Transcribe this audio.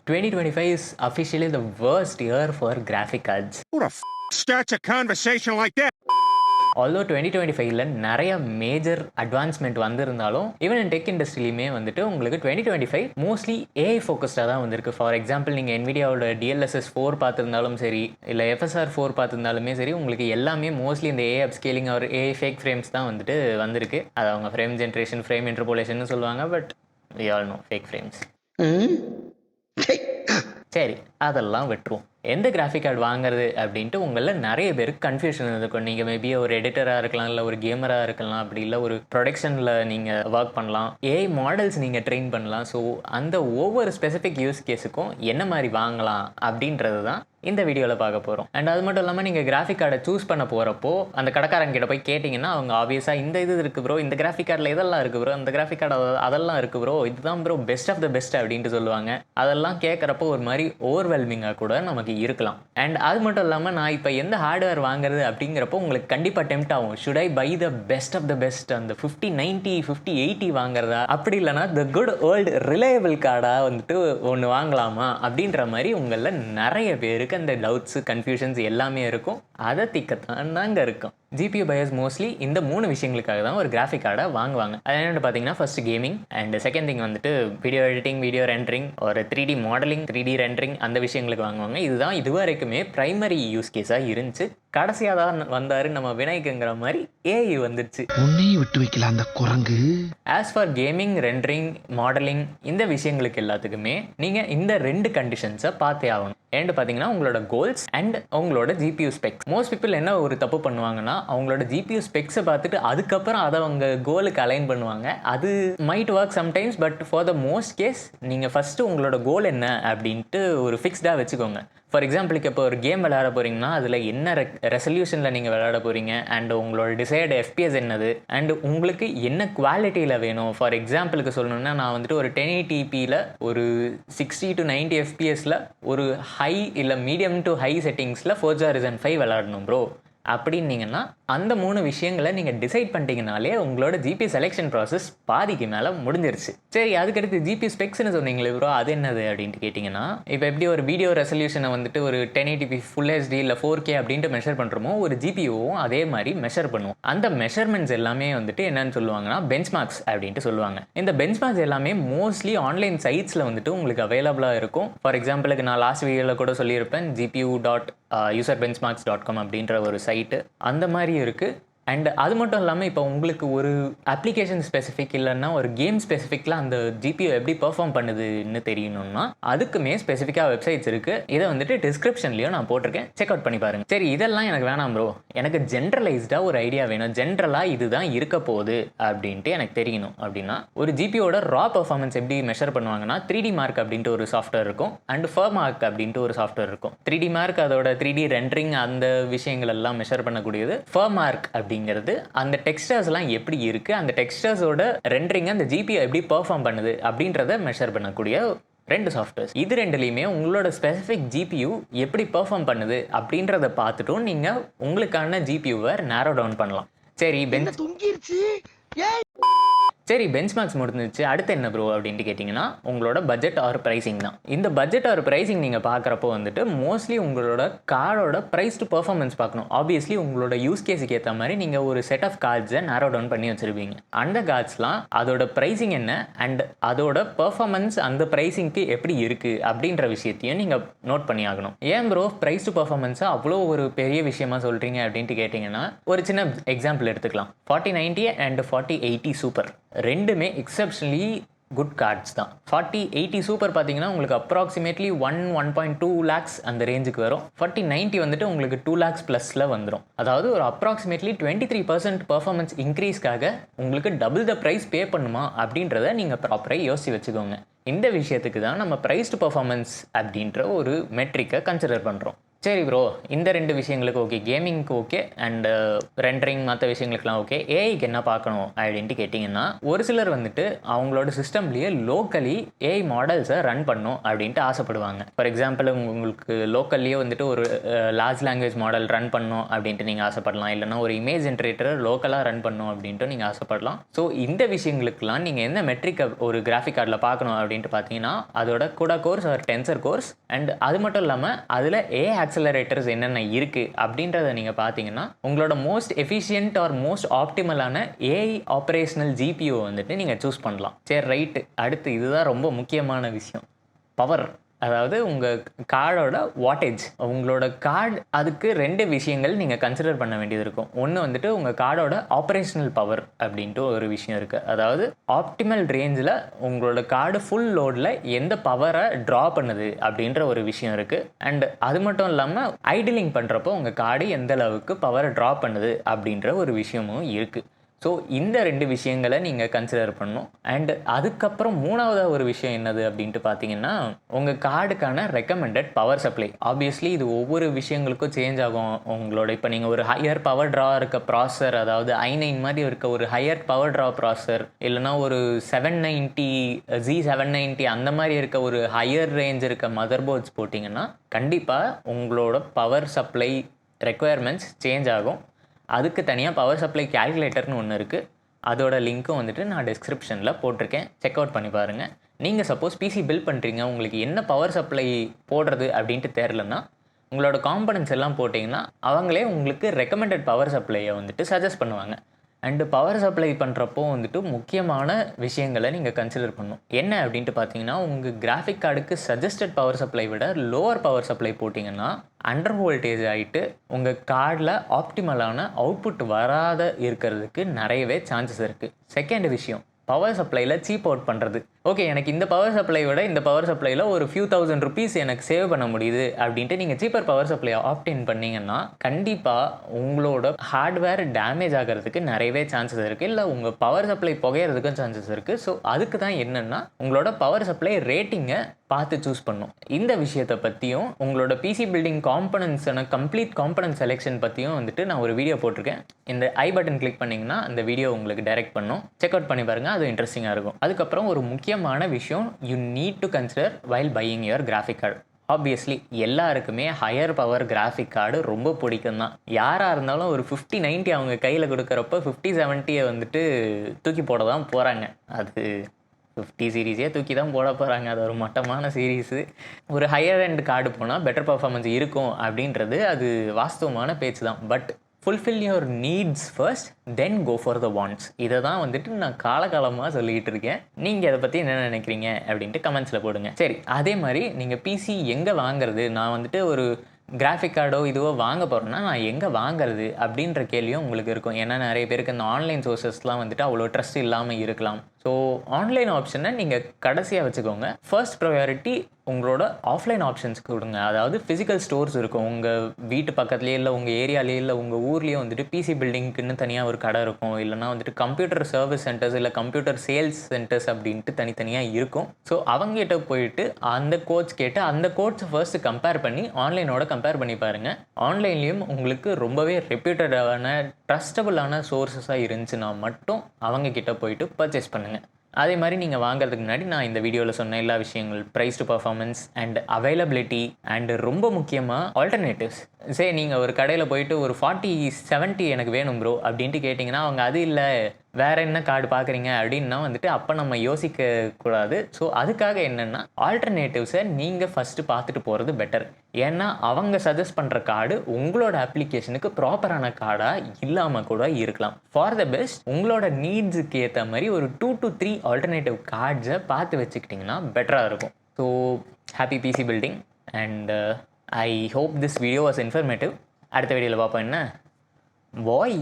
2025 is officially the worst year for graphic cards. Who the starts a conversation like that? Although 2025ல நிறைய major advancement வந்திருந்தாலும் even in tech இண்டஸ்ட்ரியிலுமே வந்துட்டு உங்களுக்கு 2025 mostly AI ஃபோக்கஸ்டாக தான் வந்திருக்கு. ஃபார் எக்ஸாம்பிள் நீங்கள் NVIDIAவோட DLSS 4 பார்த்துருந்தாலும் சரி, இல்லை FSR 4 பார்த்துருந்தாலுமே சரி, உங்களுக்கு எல்லாமே மோஸ்ட்லி இந்த ஏஐ அப்ஸ்கேலிங் ஒரு ஏஐ ஃபேக் ஃப்ரேம்ஸ் தான் வந்துட்டு வந்திருக்கு. அது அவங்க ஃப்ரேம் ஜென்ரேஷன், ஃப்ரேம் இன்டர்போலேஷன் சொல்லுவாங்க. But we all know fake frames. சரி, அதெல்லாம் விட்டுருவோம். எந்த கிராஃபிக் கார்டு வாங்குறது அப்படின்ட்டு உங்களில் நிறைய பேருக்கு கன்ஃபியூஷன் இருக்கும். நீங்கள் மேபி ஒரு எடிட்டராக இருக்கலாம், இல்லை ஒரு கேமராக இருக்கலாம், அப்படி இல்லை ஒரு ப்ரொடக்ஷனில் நீங்கள் ஒர்க் பண்ணலாம், ஏஐ மாடல்ஸ் நீங்கள் ட்ரெயின் பண்ணலாம். ஸோ அந்த ஒவ்வொரு ஸ்பெசிஃபிக் யூஸ் கேஸுக்கும் என்ன மாதிரி வாங்கலாம் அப்படின்றது தான் இந்த வீடியோவில் பார்க்க போகிறோம். அண்ட் அது மட்டும் இல்லாமல் நீங்கள் கிராஃபிக் கார்டை சூஸ் பண்ண போகிறப்போ அந்த கடைக்காரங்கிட்ட போய் கேட்டிங்கன்னா அவங்க ஆப்வியஸாக இந்த இது இருக்குது ப்ரோ, இந்த கிராஃபிக் கார்டில் இதெல்லாம் இருக்குது ப்ரோ, அந்த கிராஃபிக் கார்டு அதெல்லாம் இருக்குது ப்ரோ, இதுதான் bro best of the best அப்படின்ட்டு சொல்லுவாங்க. அதெல்லாம் கேட்குறப்போ ஒரு மாதிரி ஓவர்வெல்மிங்காக கூட நமக்கு இருக்கலாம். அண்ட் அது மட்டும் இல்லாமல் நான் இப்போ எந்த ஹார்ட்வேர் வாங்குறது அப்படிங்கிறப்போ உங்களுக்கு கண்டிப்பாக டெம்ப்ட் ஆகும். Should I buy the best of the best, அந்த 5090 5080 வாங்குறதா, அப்படி இல்லைனா த குட் ஓல்டு ரிலையபிள் கார்டாக வந்துட்டு ஒன்று வாங்கலாமா அப்படின்ற மாதிரி உங்களில் நிறைய பேருக்கு அந்த டவுட்ஸு கன்ஃபியூஷன்ஸ் எல்லாமே இருக்கும். அதை திக்கத்தான் நாங்கள் இருக்கோம். ஜிபியூ பையர்ஸ் மோஸ்ட்லி இந்த 3 விஷயங்களுக்காக தான் ஒரு கிராஃபிக் கார்டை வாங்குவாங்க. அது என்னென்னு பார்த்தீங்கன்னா, first gaming, and second thing வந்துட்டு வீடியோ எடிட்டிங், வீடியோ ரெண்டரிங், ஒரு 3D மாடலிங், 3D ரெண்டரிங், அந்த விஷயங்களுக்கு வாங்குவாங்க. இதுதான் இது வரைக்குமே ப்ரைமரி யூஸ் கேஸாக இருந்துச்சு. கடைசியாக தான் வந்தார் நம்ம விநாயகங்கிற மாதிரி ஏஐ வந்துடுச்சு. உன்னையும் விட்டு வைக்கல அந்த குரங்கு. As for gaming, rendering, modelling, இந்த விஷயங்களுக்கு எல்லாத்துக்குமே நீங்கள் இந்த 2 கண்டிஷன்ஸை பார்த்தே ஆகணும். ஏன்னு பார்த்தீங்கன்னா, உங்களோட கோல்ஸ் அண்ட் உங்களோட ஜிபியூ ஸ்பெக்ஸ். மோஸ்ட் பீப்புள் என்ன ஒரு தப்பு பண்ணுவாங்கன்னா, அவங்களோட ஜிபியூ ஸ்பெக்ஸை பார்த்துட்டு அதுக்கப்புறம் அதை அவங்க கோலுக்கு அலைன் பண்ணுவாங்க. அது might work sometimes, but for the most case நீங்கள் ஃபஸ்ட்டு உங்களோட கோல் என்ன அப்படின்ட்டு ஒரு ஃபிக்ஸ்டாக வச்சுக்கோங்க. ஃபார் எக்ஸாம்பிளுக்கு இப்போ ஒரு கேம் விளையாட போகிறீங்கன்னா அதில் என்ன ரெசல்யூஷனில் நீங்கள் விளையாட போகிறீங்க, அண்ட் உங்களோட டிசைர்டு FPS என்னது, அண்ட் உங்களுக்கு என்ன குவாலிட்டியில் வேணும். ஃபார் எக்ஸாம்பிளுக்கு சொல்லணுன்னா, நான் வந்துட்டு ஒரு 1080pயில் ஒரு 60 to 90 FPSல ஒரு ஹை இல்லை மீடியம் டு ஹை செட்டிங்ஸில் Forza Horizon 5 விளையாடணும் ப்ரோ அப்படின்னீங்கன்னா அந்த 3 விஷயங்களை நீங்கள் டிசைட் பண்ணிட்டீங்கனாலே உங்களோட ஜிபி செலெக்ஷன் ப்ராசஸ் பாதிக்கு மேலே முடிஞ்சிருச்சு. சரி, அதுக்கடுத்து ஜிபி ஸ்பெக்ஸ்னு சொன்னீங்களே ப்ரோ, அது என்னது அப்படின்ட்டு கேட்டிங்கன்னா, இப்போ எப்படி ஒரு வீடியோ ரெசல்யூஷனை வந்துட்டு ஒரு 1080p ஃபுல் HD இல்லை 4K அப்படின்ட்டு மெஷர் பண்ணுறோமோ, ஒரு ஜிபிஓவும் அதே மாதிரி மெஷர் பண்ணுவோம். அந்த மெஷர்மெண்ட்ஸ் எல்லாமே வந்துட்டு என்னன்னு சொல்லுவாங்கன்னா பெஞ்ச்மார்க்ஸ் அப்படின்ட்டு சொல்லுவாங்க. இந்த பெஞ்ச்மார்க்ஸ் எல்லாமே மோஸ்ட்லி ஆன்லைன் சைட்ஸில் வந்துட்டு உங்களுக்கு அவைலபிளாக இருக்கும். ஃபார் எக்ஸாம்பிளுக்கு நான் லாஸ்ட் வீடியோவில் கூட சொல்லியிருப்பேன், gpu.userbenchmarks.com அப்படின்ற ஒரு சைட்டு அந்த மாதிரி இருக்குது. அண்ட் அது மட்டும் இல்லாமல் இப்போ உங்களுக்கு ஒரு அப்ளிகேஷன் ஸ்பெசிஃபிக் இல்லைன்னா ஒரு கேம் ஸ்பெசிஃபிக்கில் அந்த ஜிபிஓ எப்படி பெர்ஃபார்ம் பண்ணுதுன்னு தெரியணும்னா அதுக்குமே ஸ்பெசிஃபிக்காக வெப்சைட்ஸ் இருக்குது. இதை வந்துட்டு டிஸ்கிரிப்ஷன்லேயும் நான் போட்டிருக்கேன், செக் அவுட் பண்ணி பாருங்கள். சரி, இதெல்லாம் எனக்கு வேணாம் ப்ரோ, எனக்கு ஜென்ரலைஸ்டாக ஒரு ஐடியா வேணும், ஜென்ரலாக இதுதான் இருக்க போகுது அப்படின்ட்டு எனக்கு தெரியணும் அப்படின்னா, ஒரு ஜிபியோட ரா பெர்ஃபார்மன்ஸ் எப்படி மெஷர் பண்ணுவாங்கன்னா 3D மார்க் அப்படின்ட்டு ஒரு சாஃப்ட்வேர் இருக்கும், அண்ட் ஃபர்மார்க் அப்படின்ட்டு ஒரு சாஃப்ட்வேர் இருக்கும். 3D மார்க் அதோட 3D ரெண்டரிங் அந்த விஷயங்கள் எல்லாம் மெஷர் பண்ணக்கூடியது. ஃபர்மார்க் அப்படிங்கிறது அந்த டெக்ஸ்டர்ஸ்லாம் எப்படி இருக்குது, அந்த டெக்ஸ்டர்ஸோட ரெண்டரிங் அந்த ஜிபிஓ எப்படி பெர்ஃபார்ம் பண்ணுது அப்படின்றத மெஷர் பண்ணக்கூடிய 2 சாஃப்ட்வேர்ஸ். இது 2லையுமே உங்களோட ஸ்பெசிஃபிக் ஜிபியூ எப்படி பெர்ஃபார்ம் பண்ணுது அப்படின்றத பார்த்துட்டும் நீங்கள் உங்களுக்கான ஜிபியூவை நேரோ டவுன் பண்ணலாம். சரி, பெஞ்ச்மார்க்ஸ் முடிஞ்சிச்சு, அடுத்து என்ன ப்ரோ அப்படின்ட்டு கேட்டிங்கன்னா, உங்களோட பட்ஜெட் ஆர் ப்ரைஸிங் தான். இந்த பட்ஜெட் ஆர் ப்ரைஸிங் நீங்கள் பார்க்குறப்போ வந்துட்டு மோஸ்ட்லி உங்களோட கார்டோட ப்ரைஸ் டு பர்ஃபார்மன்ஸ் பார்க்கணும். ஆப்வியஸ்லி உங்களோட யூஸ் கேஸுக்கு ஏற்ற மாதிரி நீங்கள் ஒரு செட் ஆஃப் கார்ட்ஸை நேரோ டவுன் பண்ணி வச்சுருப்பீங்க. அந்த கார்ட்ஸ்லாம் அதோட ப்ரைஸிங் என்ன அண்ட் அதோட பர்ஃபார்மன்ஸ் அந்த ப்ரைஸிங்க்கு எப்படி இருக்குது அப்படின்ற விஷயத்தையும் நீங்கள் நோட் பண்ணி ஆகணும். ஏன் ப்ரோ ப்ரைஸ் டு பர்ஃபார்மன்ஸை அவ்வளோ ஒரு பெரிய விஷயமா சொல்கிறீங்க அப்படின்ட்டு கேட்டிங்கன்னா, ஒரு சின்ன எக்ஸாம்பிள் எடுத்துக்கலாம். 4090 அண்ட் 4080 சூப்பர் ரெண்டுமே எக்ஸப்ஷனலி குட் கார்ட்ஸ் தான். 4080 சூப்பர் பார்த்தீங்கன்னா உங்களுக்கு அப்ராக்சிமேட்லி 1.2 lakhs அந்த ரேஞ்சுக்கு வரும். 4090 வந்துட்டு உங்களுக்கு 2 lakhs ப்ளஸில் வந்துடும். அதாவது ஒரு அப்ராக்சிமேட்லி 23% பர்ஃபார்மன்ஸ் இன்க்ரீஸ்க்காக உங்களுக்கு டபுள் த ப்ரைஸ் பே பண்ணுமா அப்படின்றத நீங்கள் ப்ராப்பராக யோசிச்சு வச்சுக்கோங்க. இந்த விஷயத்துக்கு தான் நம்ம ப்ரைஸ் டு பர்ஃபார்மன்ஸ் அப்படின்ற ஒரு மெட்ரிக்கை கன்சிடர் பண்ணுறோம். சரி ப்ரோ, இந்த 2 விஷயங்களுக்கு ஓகே, கேமிங்க்கு ஓகே அண்ட் ரெண்டரிங் மற்ற விஷயங்களுக்குலாம் ஓகே. ஏஐக்கு என்ன பார்க்கணும் அப்படின்ட்டு கேட்டிங்கன்னா, ஒரு சிலர் வந்துட்டு அவங்களோட சிஸ்டம்லேயே லோக்கலி ஏஐ மாடல்ஸை ரன் பண்ணணும் அப்படின்ட்டு ஆசைப்படுவாங்க. ஃபார் எக்ஸாம்பிள் உங்களுக்கு லோக்கல்லேயே வந்துட்டு ஒரு லார்ஜ் லாங்குவேஜ் மாடல் ரன் பண்ணணும் அப்படின்ட்டு நீங்கள் ஆசைப்படலாம். இல்லைனா ஒரு இமேஜ் ஜென்ரேட்டரை லோக்கலாக ரன் பண்ணணும் அப்படின்ட்டு நீங்கள் ஆசைப்படலாம். ஸோ இந்த விஷயங்களுக்கெல்லாம் நீங்கள் என்ன மெட்ரிக்கை ஒரு கிராஃபிக் கார்டில் பார்க்கணும் அப்படின்ட்டு பார்த்தீங்கன்னா, அதோட குடா கோர்ஸ் ஒரு டென்சர் கோர்ஸ் அண்ட் அது மட்டும் இல்லாமல் அதில் ஏஐ ஆக்சலரேட்டர்ஸ் என்னென்ன இருக்குது அப்படின்றத நீங்கள் பார்த்தீங்கன்னா, உங்களோட மோஸ்ட் எஃபிஷியன்ட் ஆர் மோஸ்ட் ஆப்டிமலான ஏஐ ஆப்ரேஷனல் ஜிபிஓ வந்துட்டு நீங்கள் சூஸ் பண்ணலாம். சரி ரைட்டு, அடுத்து இதுதான் ரொம்ப முக்கியமான விஷயம், பவர். அதாவது உங்கள் கார்டோட வாட்டேஜ். உங்களோட கார்டு அதுக்கு 2 விஷயங்கள் நீங்கள் கன்சிடர் பண்ண வேண்டியது இருக்கும். ஒன்று வந்துட்டு உங்கள் கார்டோட ஆப்ரேஷனல் பவர் அப்படின்ட்டு ஒரு விஷயம் இருக்குது. அதாவது ஆப்டிமல் ரேஞ்சில் உங்களோட கார்டு ஃபுல் லோடில் எந்த பவரை ட்ரா பண்ணுது அப்படின்ற ஒரு விஷயம் இருக்குது. அண்ட் அது மட்டும் இல்லாமல் ஐடிலிங் பண்ணுறப்போ உங்கள் கார்டு எந்த அளவுக்கு பவரை ட்ரா பண்ணுது அப்படின்ற ஒரு விஷயமும் இருக்குது. ஸோ இந்த 2 விஷயங்களை நீங்கள் கன்சிடர் பண்ணணும். அண்ட் அதுக்கப்புறம் 3வது ஒரு விஷயம் என்னது அப்படின்ட்டு பார்த்தீங்கன்னா, உங்கள் கார்டுக்கான ரெக்கமெண்டட் பவர் சப்ளை. ஆப்வியஸ்லி இது ஒவ்வொரு விஷயங்களுக்கும் சேஞ்ச் ஆகும். உங்களோட இப்போ நீங்கள் ஒரு ஹையர் பவர் ட்ரா இருக்க ப்ராசர், அதாவது i9 மாதிரி இருக்க ஒரு ஹையர் பவர் ட்ரா ப்ராசர், இல்லைனா ஒரு 790 Z790 அந்த மாதிரி இருக்க ஒரு ஹையர் ரேஞ்ச் இருக்க மதர் போர்ட்ஸ் போட்டிங்கன்னா கண்டிப்பாக உங்களோட பவர் சப்ளை ரெக்குயர்மெண்ட்ஸ் சேஞ்ச் ஆகும். அதுக்கு தனியாக பவர் சப்ளை கேல்குலேட்டர்னு ஒன்று இருக்குது. அதோட லிங்க்கும் வந்துட்டு நான் டிஸ்கிரிப்ஷனில் போட்டிருக்கேன், செக் அவுட் பண்ணி பாருங்கள். நீங்கள் சப்போஸ் பிசி பில்ட் பண்ணுறீங்க, உங்களுக்கு என்ன பவர் சப்ளை போடுறது அப்படின்ட்டு தெரிலன்னா உங்களோட காம்பனன்ட்ஸ் எல்லாம் போட்டிங்கன்னா அவங்களே உங்களுக்கு ரெக்கமெண்டட் பவர் சப்ளையை வந்துட்டு சஜஸ்ட் பண்ணுவாங்க. அண்டு பவர் சப்ளை பண்ணுறப்போ வந்துட்டு முக்கியமான விஷயங்களை நீங்கள் கன்சிடர் பண்ணணும். என்ன அப்படின்ட்டு பார்த்தீங்கன்னா, உங்கள் கிராஃபிக் கார்டுக்கு சஜஸ்டட் பவர் சப்ளை விட லோவர் பவர் சப்ளை போட்டிங்கன்னா அண்டர் வோல்டேஜ் ஆகிட்டு உங்கள் கார்டில் ஆப்டிமலான அவுட்புட் வராத இருக்கிறதுக்கு நிறையவே சான்சஸ் இருக்குது. செகண்ட் விஷயம், பவர் சப்ளையில் சீப் அவுட் பண்ணுறது. ஓகே, எனக்கு இந்த பவர் சப்ளை விட இந்த பவர் சப்ளையில் ஒரு ஃபியூ தௌசண்ட் ருபீஸ் எனக்கு சேவ் பண்ண முடியுது அப்படின்ட்டு நீங்கள் சீப்பர் பவர் சப்ளையை ஆப்டின் பண்ணிங்கன்னா கண்டிப்பாக உங்களோட ஹார்ட்வேர் டேமேஜ் ஆகிறதுக்கு நிறையவே சான்சஸ் இருக்குது. இல்லை உங்கள் பவர் சப்ளை புகையிறதுக்கும் சான்சஸ் இருக்குது. ஸோ அதுக்கு தான் என்னென்னா உங்களோட பவர் சப்ளை ரேட்டிங்கை பார்த்து சூஸ் பண்ணும். இந்த விஷயத்தை பற்றியும் உங்களோட பிசி பில்டிங் காம்பனன்ட்ஸான கம்ப்ளீட் காம்பனன்ட் செலெக்ஷன் பற்றியும் வந்துட்டு நான் ஒரு வீடியோ போட்டிருக்கேன். இந்த ஐ பட்டன் கிளிக் பண்ணிங்கன்னா அந்த வீடியோ உங்களுக்கு டைரக்ட் பண்ணும், செக் அவுட் பண்ணி பாருங்கள், அது இன்ட்ரெஸ்டிங்காக இருக்கும். அதுக்கப்புறம் ஒரு முக்கியமான விஷயம் you need to consider while buying your graphic card. Obviously எல்லாருக்குமே ஹையர் பவர் கிராஃபிக் கார்டு ரொம்ப பிடிக்கும் தான். யாராக இருந்தாலும் ஒரு 5090 அவங்க கையில் கொடுக்குறப்ப 5070 வந்துட்டு தூக்கி போட தான் போகிறாங்க. அது 50 சீரீஸே தூக்கி தான் போட போகிறாங்க. அது ஒரு மட்டமான சீரீஸு. ஒரு ஹையர் எண்ட் கார்டு போனால் பெட்டர் பர்ஃபார்மன்ஸ் இருக்கும் அப்படின்றது அது வாஸ்தவமான பேச்சு தான். But fulfil your needs first, then go for the wants. இதை தான் வந்துட்டு நான் காலகாலமாக சொல்லிகிட்டு இருக்கேன். நீங்கள் அதை பற்றி என்ன நினைக்கிறீங்க அப்படின்ட்டு கமெண்ட்ஸில் போடுங்க. சரி, அதே மாதிரி நீங்கள் பிசி எங்கே வாங்குறது, நான் வந்துட்டு ஒரு கிராஃபிக் கார்டோ இதுவோ வாங்க போகிறேன்னா நான் எங்கே வாங்குறது அப்படின்ற கேள்வியும் உங்களுக்கு இருக்கும். ஏன்னா நிறைய பேருக்கு இந்த ஆன்லைன் சோர்சஸ்லாம் வந்துட்டு அவ்வளோ ட்ரஸ்ட் இல்லாமல் இருக்கலாம். ஸோ ஆன்லைன் ஆப்ஷனை நீங்கள் கடைசியாக வச்சுக்கோங்க. ஃபர்ஸ்ட் ப்ரையாரிட்டி உங்களோட ஆஃப்லைன் ஆப்ஷன்ஸ்க்கு கொடுங்க. அதாவது ஃபிசிக்கல் ஸ்டோர்ஸ் இருக்கும் உங்கள் வீட்டு பக்கத்துலேயே, இல்லை உங்கள் ஏரியாலேயே, இல்லை உங்கள் ஊர்லேயே வந்துட்டு பிசி பில்டிங்க்குன்னு தனியாக ஒரு கடை இருக்கும். இல்லைனா வந்துட்டு கம்ப்யூட்டர் சர்வீஸ் சென்டர்ஸ் இல்லை கம்ப்யூட்டர் சேல்ஸ் சென்டர்ஸ் அப்படின்ட்டு தனித்தனியாக இருக்கும். ஸோ அவங்ககிட்ட போயிட்டு அந்த கோட்ஸ் கேட்டு அந்த கோட்ஸை ஃபர்ஸ்ட் கம்பேர் பண்ணி ஆன்லைனோட கம்பேர் பண்ணி பாருங்கள். ஆன்லைன்லேயும் உங்களுக்கு ரொம்பவே ரெப்யூட்டடான ட்ரஸ்டபுளான சோர்ஸஸாக இருந்துச்சுன்னா மட்டும் அவங்கக்கிட்ட போயிட்டு பர்ச்சேஸ் பண்ணுங்கள். அதே மாதிரி நீங்கள் வாங்குறதுக்கு முன்னாடி நான் இந்த வீடியோவில் சொன்ன எல்லா விஷயங்கள், price to performance and availability and ரொம்ப முக்கியமாக ஆல்டர்னேட்டிவ்ஸ். சரி, நீங்கள் ஒரு கடையில் போயிட்டு ஒரு 4070 எனக்கு வேணும் ப்ரோ அப்படின்ட்டு கேட்டிங்கன்னா அவங்க அது இல்லை வேறு என்ன கார்டு பார்க்குறீங்க அப்படின்னா வந்துட்டு அப்போ நம்ம யோசிக்கக்கூடாது. ஸோ அதுக்காக என்னென்னா ஆல்டர்னேட்டிவ்ஸை நீங்கள் ஃபஸ்ட்டு பார்த்துட்டு போகிறது பெட்டர். ஏன்னா அவங்க சஜஸ்ட் பண்ணுற கார்டு உங்களோட அப்ளிகேஷனுக்கு ப்ராப்பரான கார்டாக இல்லாமல் கூட இருக்கலாம். ஃபார் த பெஸ்ட் உங்களோட நீட்ஸுக்கு ஏற்ற மாதிரி ஒரு 2 to 3 ஆல்டர்னேட்டிவ் கார்ட்ஸை பார்த்து வச்சுக்கிட்டிங்கன்னா பெட்டராக இருக்கும். So happy PC building and I hope this video was informative. அடுத்த வீடியோவில் பார்ப்போம். என்ன பாய்.